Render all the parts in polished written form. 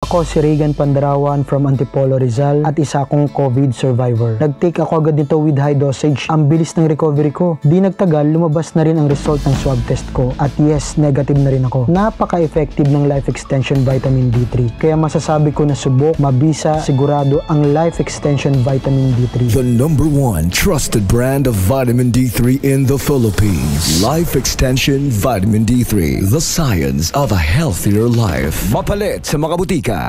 Ako si Regan Pandarawan from Antipolo, Rizal at isa akong COVID survivor. Nag-take ako agad nito with high dosage. Ang bilis ng recovery ko. Di nagtagal, lumabas na rin ang result ng swab test ko at yes, negative na rin ako. Napaka-effective ng Life Extension Vitamin D3. Kaya masasabi ko na subok, mabisa, sigurado ang Life Extension Vitamin D3. The #1 trusted brand of vitamin D3 in the Philippines. Life Extension Vitamin D3. The science of a healthier life. Mapalit sa mga butika.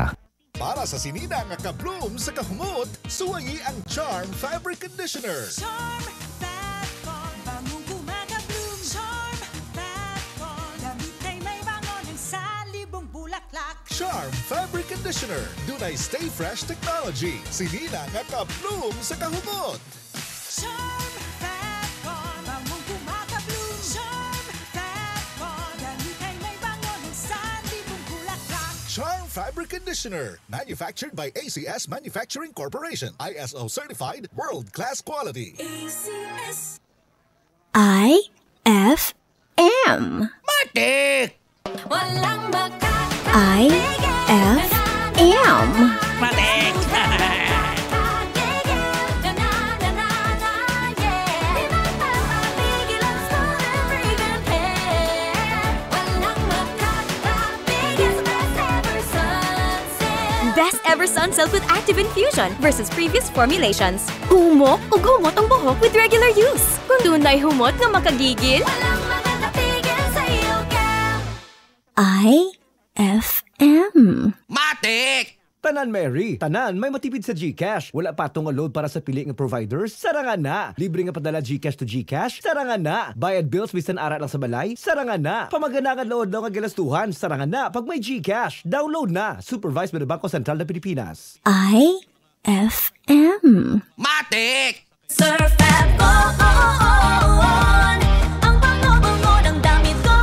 Para sa sinina nga ka-bloom sa kahumot, suwayi ang Charm Fabric Conditioner. Charm Fatcon, bangong kumaka-bloom. Charm Fatcon, damit ay may bangon ng salibong bulaklak. Charm Fabric Conditioner. Dunay Stay Fresh Technology. Sinina nga ka-bloom sa kahumot. Charm Fatcon, bangong kumaka-bloom. Charm Fatcon, damit ay may bangon ng salibong bulaklak. Charm Fabric Conditioner. Manufactured by ACS Manufacturing Corporation. ISO certified, world-class quality. ACS IFM. Matik! Walang IFM. Matik! Best ever sunsilk with active infusion versus previous formulations. Humok o humot ang buhok with regular use. Kung dunay humot nga makagigil, walang makakapigil sa iyo, girl. IFM. Matik! Tanan Mary, tanan may matipid sa GCash. Wala pa tong load para sa pili ng providers. Sarangan na. Libre nga padala GCash to GCash. Sarangan na. Bayad bills bisan ara lang sa balay. Sarangan na. Pamaganangan load daw nga gilastuhan. Sarangan na. Pag may GCash, download na. Supervised by the Bangko Sentral ng Pilipinas. IFM. Matik! Surf and go on. Ang bango-bango ng damit ko.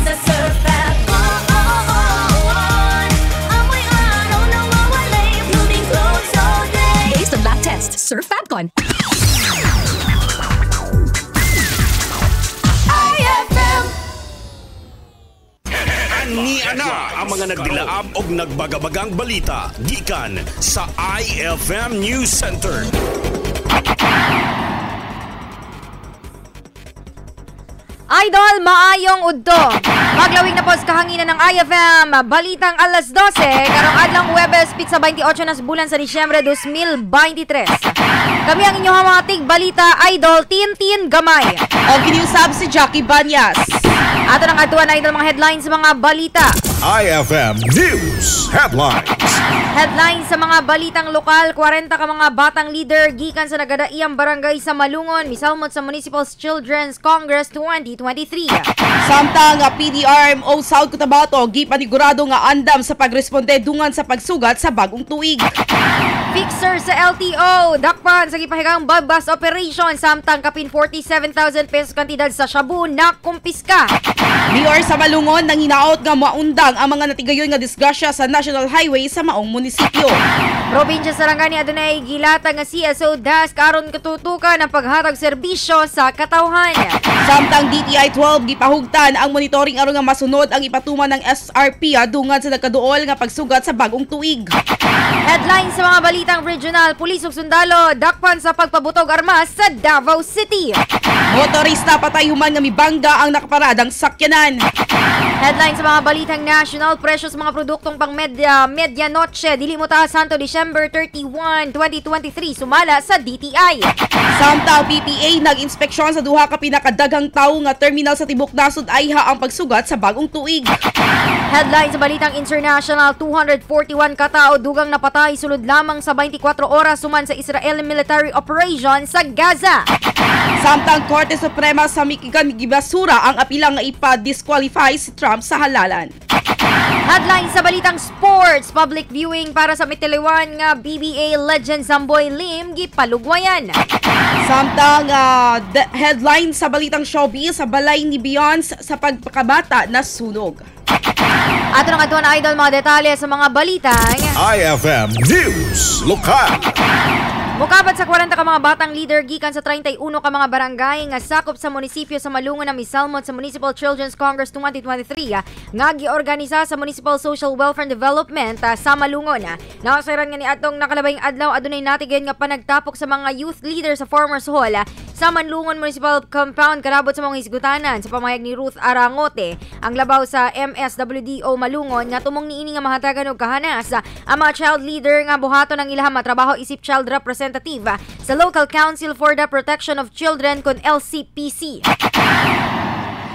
Sa surf and go on. Amoy araw na mawalay. Floating clothes all day. Based on lab test, Surf Fabcon. IFM. Ani ana ang mga nagdilaab og nagbagabagang balita gikan sa IFM News Center. Idol, maayong udto. Maglawig na po sa kahanginan ng IFM. Balitang alas 12, karong adlang Huwebes, pizza 28 na bulan sa Disyembre 2023. Kami ang inyong mga tig-balita, Idol, Tintin Gamay. O giniusab si Jackie Banyas. Ato ng atuan, Idol, mga headlines sa mga balita. IFM News Headlines. Headlines sa mga balitang lokal, 40 ka mga batang leader gikan sa nagadaiyang barangay sa Malungon, misalmot sa Municipal Children's Congress 2023. Samtang PDRMO South Cotabato gipanigurado nga andam sa pagresponde dungan sa pagsugat sa bagong tuig. Fixer sa LTO, dakpan sa gipahigang bagbas operation, samtang kapin 47,000 pesos kantidad sa shabu na kumpiska. Mayor sa Malungon nang hinaot nga maundang ang mga natigayon nga disgrasya sa National Highway sa maong munisipyo. Probinsya Sarangani adunay gilata nga CSO desk aron katutukan ang paghatag serbisyo sa katawhan. Samtang DTI 12 gipahugtan ang monitoring aron nga masunod ang ipatuman ng SRP dungan sa nagkaduol nga pagsugat sa bagong tuig. Headlines sa mga balitang regional, pulis ug sundalo dakpan sa pagpabutog armas sa Davao City. Motorista patay human nga mibangga ang nakaparadang sakyanan. Headlines sa mga balitang national, presyo sa mga produktong pang medianoche dili mo ta Santo December 31, 2023 sumala sa DTI. Samtang PPA nag-inspeksyon sa duha ka pinakadaghang tawo nga terminal sa tibok nasod ayha ang pagsugat sa bagong tuig. Headlines sa balitang international, 241 katao dugang napatay sulod lamang sa 24 oras suman sa Israeli military operation sa Gaza. Samtang Korte Suprema sa Michigan gibasura ang apilang nga ipa-disqualify si Trump sa halalan. Headlines sa balitang sports, public viewing para sa mitiliwan nga BBA legend Zamboy Lim gipalugwayan. Samtang headline sa balitang showbiz, sa balay ni Beyonce sa pagpakabata na sunog. Ato ng atuan Idol mga detalye sa mga balita. IFM News Lokal. Mukabat sa 40 ka mga batang leader gikan sa 31 ka mga barangay nga sakop sa munisipyo sa Malungon na misalmot sa Municipal Children's Congress 2023 nga giorganisa sa Municipal Social Welfare and Development sa Malungon. Nakasiran nga ni atong nakalabayng adlaw adunay natigen nga panagtapok sa mga youth leader sa Farmers Hall sa Manlungon Municipal Compound karabot sa mga hisgutanan sa pamayag ni Ruth Arangote ang labaw sa MSWDO Malungon nga tumong niini nga mahatagan og kahanas ang mga child leader nga buhaton ang ilahang matrabaho isip child representative sa Local Council for the Protection of Children kon LCPC.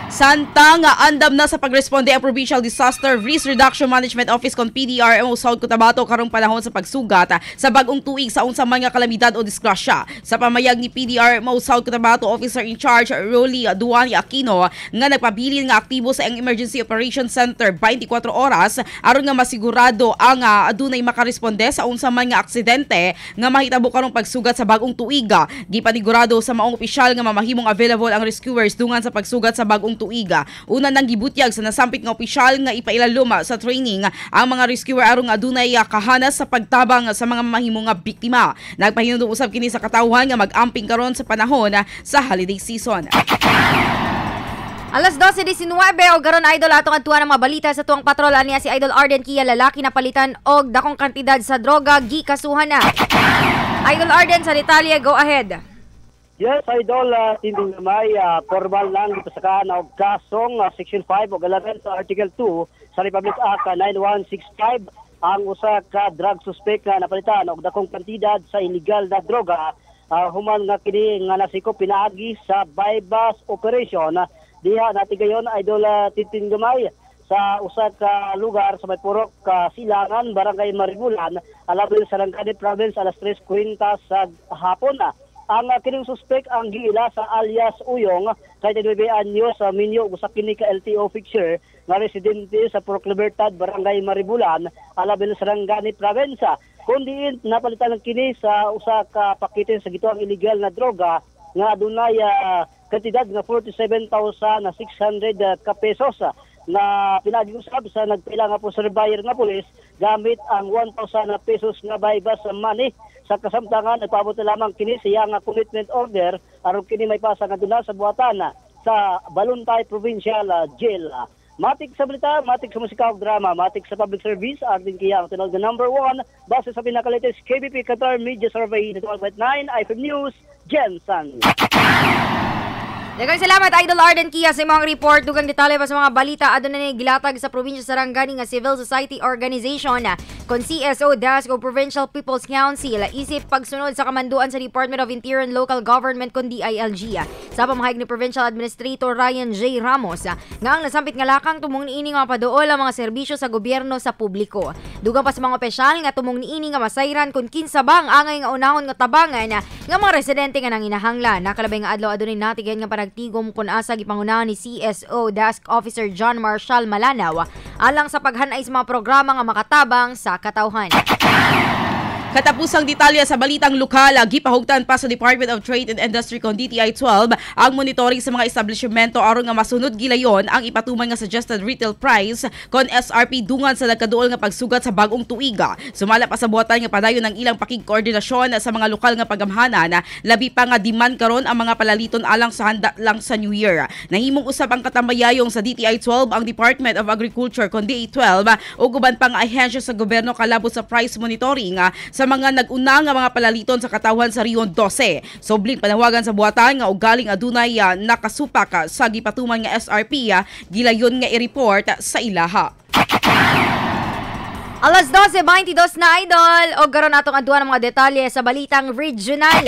Santa nga andam na sa pagresponde ang Provincial Disaster Risk Reduction Management Office kon PDRMO South Cotabato karong panahon sa pagsugat sa bag-ong tuig sa unsa man nga kalamidad o disgrasya. Sa pamayag ni PDRMO South Cotabato Officer in Charge Rolly Duani Aquino nga nagpabilin nga aktibo sa ang Emergency Operations Center 24 oras aron nga masigurado ang adunay makaresponde sa unsa man nga aksidente nga mahitabo karong pagsugat sa bag-ong tuig. Gipanigurado sa maong opisyal nga mamahimong available ang rescuers dungan sa pagsugat sa bag-ong tuiga. Una nang gibutyag sa nasampit nga opisyal nga ipailalom sa training ang mga rescuer aron adunay kahanas sa pagtabang sa mga mahimong nga biktima. Nagpahinumdum usab kini sa katawhan nga mag-amping karon sa panahon sa holiday season. Alas 12:19 o garon idol atong adtuan ang mga balita sa tuwang patrol niya si Idol Arden Kia lalaki na palitan og dakong kantidad sa droga gikasuhan na. Idol Arden sa detalye, go ahead. Yes, Idol, tinding may formal lang dito sa kana og kasong Section 5 o 11 sa Article 2 sa Republic Act 9165 ang usa ka drug suspect na napalitan og dakong kantidad sa illegal na droga human nga kini nga nasikop pinaagi sa bypass operation diha natigayon Idol tinding gamay sa usa ka lugar sa may purok Silangan, Barangay Maribulan, alabil sa Langkani Province alas 3:40 sa hapon. Ang kining suspect ang giila sa alias Uyong, 39 anyos, sa Minyo, usa kini ka LTO fixture nga residente sa Purok Libertad, Barangay Maribulan, alabil sa Langkani Province. Kundi napalitan ng kini sa usa ka pakitin sa gituang illegal na droga nga adunay kantidad nga 47,600 ka pesos na pinag-usab sa nagpila nga po surveyor nga pulis gamit ang 1,000 pesos nga bypass money. Sa kasamtangan, nagpaabot na lamang kini siya nga commitment order aron kini may pasa nga dula sa buhatan sa Baluntay Provincial Jail. Matik sa balita, matik sa musika ug drama, matik sa public service, Arden Kia ang tinawag na number 1 base sa pinakalatest KBP Qatar Media Survey na 12.9 IFM News, Jensen. Daghang salamat Idol Arden Kia sa imong report. Dugang detalye pa sa mga balita adunay gilatag sa probinsya Sarangani nga Civil Society Organization kon CSO Desk o Provincial People's Council isip pagsunod sa kamanduan sa Department of Interior and Local Government kon DILG. Sa pamahayag ni Provincial Administrator Ryan J. Ramos nga ang nasampit nga lakang tumong niini nga mapaduol ang mga serbisyo sa gobyerno sa publiko. Dugang pa sa mga opisyal nga tumong niini nga masayran kon kinsa bang angay nga unahon nga tabangan nga mga residente nga nanginahanglan. Nakalabay nga adlaw adunay natigen nga tigom kun asa gipangunahan ni CSO Desk Officer John Marshall Malanaw alang sa paghanay sa mga programa nga makatabang sa katawhan. Katapusang detalye sa balitang lokal, gipahugtan pa sa Department of Trade and Industry kon DTI 12 ang monitoring sa mga establishmento aron nga masunod gilayon ang ipatuman nga suggested retail price kon SRP dungan sa nagkaduol nga pagsugat sa bag-ong tuiga. Sumala pa sa buhatan nga padayon ng ilang pakigkoordinasyon sa mga lokal nga pagamhanan, labi pa nga demand karon ang mga palaliton alang sa handa lang sa New Year. Nahimong usab ang katambayayong sa DTI 12 ang Department of Agriculture kon DA 12 ug uban pang ahensya sa gobyerno kalabot sa price monitoring sa mga nag-una nga mga palaliton sa katawhan sa Rion 12. Sobling panawagan sa buhatan nga ugaling adunay nakasupak sa gipatuman nga SRP gilayon nga i-report sa ilaha. Alas 12:22 na Idol o garon atong aduan ang mga detalye sa balitang regional.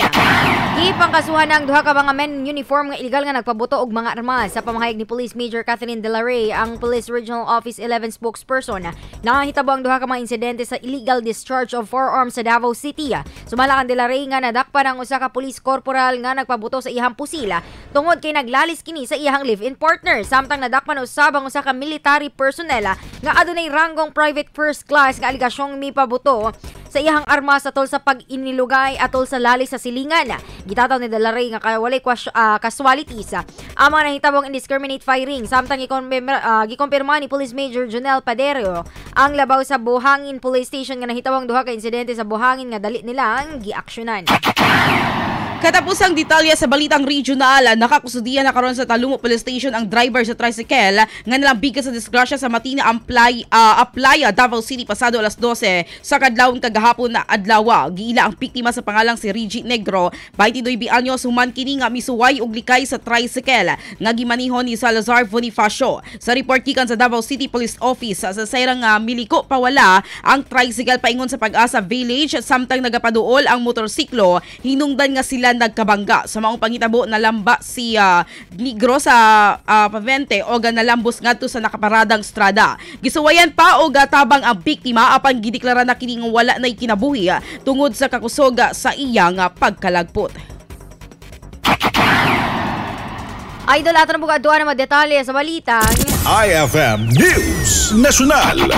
Gipangkasuhan ng duha ka mga men uniform nga illegal nga nagpabuto og mga armas. Sa pamahayag ni Police Major Catherine De La Rey, ang Police Regional Office 11 spokesperson, nakahitabo ang duha ka mga insidente sa illegal discharge of firearms sa Davao City. Sumala kang De La Rey nga nadakpan ang usa ka police corporal nga nagpabuto sa iyang pusila tungod kay naglalis kini sa iyang live-in partner. Samtang nadakpan usab ang usa ka military personnel nga adunay ranggong private first class nga aligasyong mipabuto sa iyahang armas atol sa pag-inilugay atol sa lali sa silingan. Gitataw ni Dalaray nga walay casualties. Ang mga nahitabong indiscriminate firing samtang gikompirma ni Police Major Jonel Padero ang labaw sa Buhangin Police Station nga nahitabong duha ka insidente sa Buhangin nga dali nila ang giaksyonan. Katapusang detalye sa balitang regional, nakakusudian na karon sa Talungo Police Station ang driver sa tricycle nga nalambigan sa disgrasya sa Matina Aplaya, Davao City pasado alas 12 sa kadlawon kagahapon na adlaw. Giila ang biktima sa pangalang si Reggie Negro, 22 anyos, human kini nga misuway og likay sa tricycle nga gimanihon ni Salazar Bonifacio. Sa report gikan sa Davao City Police Office, sa sayrang miliko pawala ang tricycle paingon sa Pag-asa Village samtang nagapaduol ang motorsiklo. Hinungdan nga sila nagkabangga. Sa maong pangitabo nalamba si Negro sa pavente o nalambos ngadto sa nakaparadang strada. Gisuwayan pa og tabang ang biktima apan gideklara na kini nga wala nay kinabuhi tungod sa kakusog sa iyang pagkalagpot. Idol, ato na buka na mga detalye sa balitang IFM News National.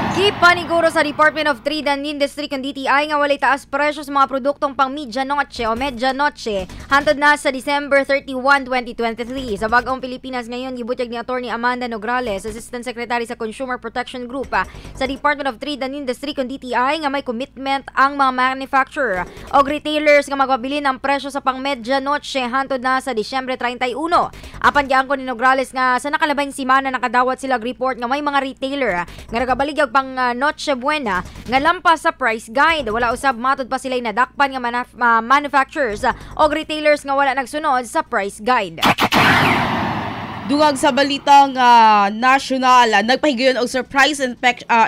Gipaniguro sa Department of Trade and Industry kung DTI nga walay taas presyo sa mga produktong pang medianoche o medianoche hantod na sa December 31, 2023. Sa bagong Pilipinas ngayon, gibutyag ni Attorney Amanda Nograles, Assistant Secretary sa Consumer Protection Group sa Department of Trade and Industry kung DTI nga may commitment ang mga manufacturer o retailers nga magpabili ng presyo sa pang medianoche hantod na sa Disyembre 31. Apan giangko ni Nograles nga sa nakalabayng simana nakadawat sila report nga may mga retailer nga nagabaligag pang Noche Buena nga lampas sa price guide. Wala usab matod pa sila'y nadakpan nga manufacturers o retailers nga wala nagsunod sa price guide. Dungag sa balitang national, nagpahigayon og surprise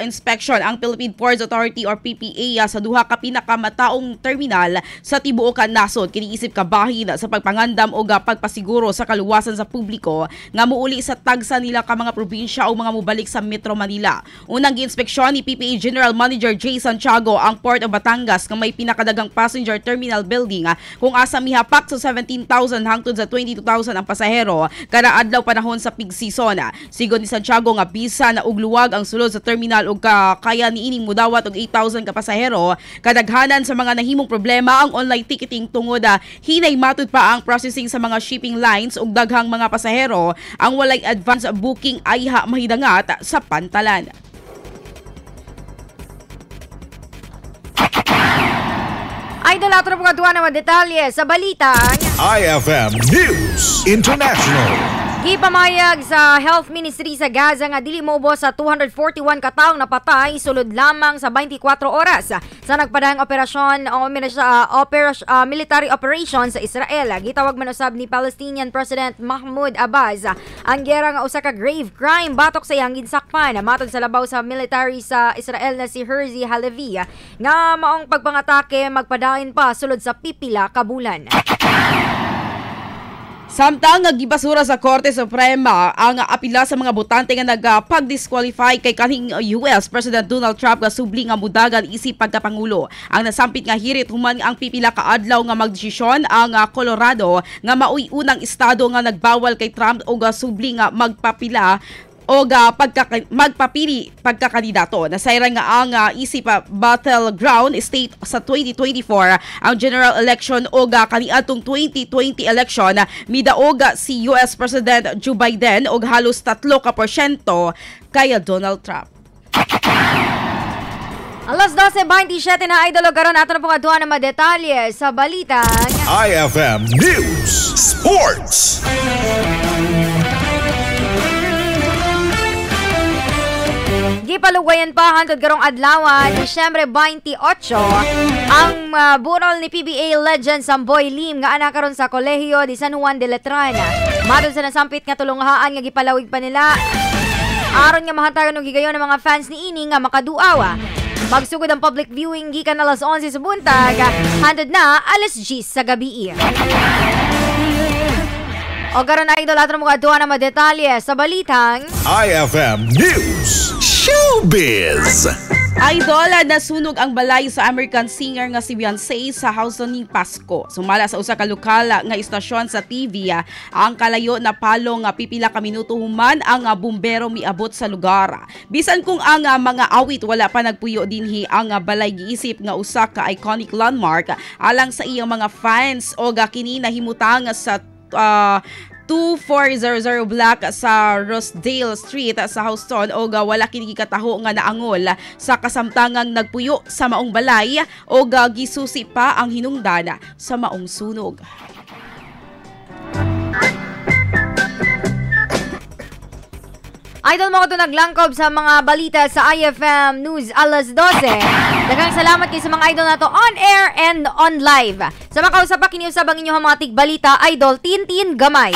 inspection ang Philippine Ports Authority or PPA sa duha ka pinakamataong terminal sa tibuokan nasod. Kiniisip kabahin sa pagpangandam o pagpasiguro sa kaluwasan sa publiko nga muuli sa tagsa nila ka mga probinsya o mga mubalik sa Metro Manila. Unang gi-inspeksyon ni PPA General Manager Jay Santiago ang Port of Batangas nga may pinakadagang passenger terminal building kung asa mihapak sa 17,000 hangtod sa 22,000 ang pasahero kada adlaw panahon sa peak season. Sigon ni Santiago nga bisa na ugluwag ang sulod sa terminal ug kaya niining mudawat og 8,000 ka pasahero. Kadaghanan sa mga nahimong problema ang online ticketing tungod hinay matud pa ang processing sa mga shipping lines ug daghang mga pasahero ang walay advance booking ayha mahidangat sa pantalan. Idol, ato na po katuwa ng mga detalye sa balitang IFM News International. Gipamayag sa Health Ministry sa Gaza nga dili moubos sa 241 kataong napatay sulod lamang sa 24 oras sa nagpadahang operasyon o military operation sa Israel. Gitawag man usab ni Palestinian President Mahmoud Abbas ang gera nga usa ka grave crime batok sa iyang ginsakpan. Matod sa labaw sa military sa Israel na si Herzi Halevi nga maong pagpangatake magpadayon pa sulod sa pipila ka bulan. Samtang gibasura sa Korte Suprema ang apila sa mga botante nga nagpag-disqualify kay kaning US President Donald Trump nga subli nga mudagan isip pagkapangulo. Ang nasampit nga hirit human ang pipila ka adlaw nga magdesisyon ang Colorado nga maoy unang estado nga nagbawal kay Trump og subli nga magpapila o magpapili pagkakandidato. Nasayran nga ang isip battleground state sa 2024 ang general election o kaniadtong 2020 election midaog si US President Joe Biden og halos 3% kay Donald Trump. Alas 12:27 na idol karon ato na pong aduan ng mga detalye sa balitang IFM News Sports. Gipalugayan pa hantod karong adlaw, Disyembre 28, ang burol ni PBA legend Samboy Lim nga anak karon sa Kolehiyo di San Juan de Letran. Matod sa nasampit nga tulunghaan nga gipalawig pa nila aron nga mahantagan og gigayon ng mga fans ni ini nga makaduaw. Magsugod ang public viewing gikan alas 11 sa buntag hantod na alas 10 sa gabi. O karon na idol ato mga aduan ng mga detalye sa balitang IFM News Showbiz. Idol, nasunog ang balay sa American singer nga si Beyonce sa Houston ning Pasko. Sumala sa usa ka lokal nga istasyon sa TV, ang kalayo na palong nga pipila ka minuto human ang bumbero miabot sa lugar. Bisan kung ang mga awit wala pa nagpuyo dinhi, ang balay giisip nga usa ka iconic landmark alang sa iyang mga fans o kini nahimutang sa 2400 block sa Rosedale Street sa Houston o wala kini gikataho nga naangol sa kasamtangang nagpuyo sa maong balay o gisusi pa ang hinungdan sa maong sunog. Idol mo ko ito naglangkob sa mga balita sa IFM News alas 12. Daghang salamat kay sa mga idol na to on air and on live. Sa makausap pa kiniusabang inyo mga tig-balita, Idol Tintin Gamay.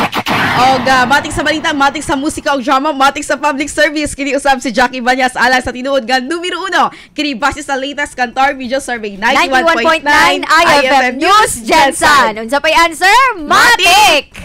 O matik sa balita, matik sa musika o drama, matik sa public service, kiniusab si Jackie Banyas alang sa tinuod nga numero 1. Kini base sa latest Kantar Video Survey 91.9 IFM News Jensen. Unsa pay answer? Matik!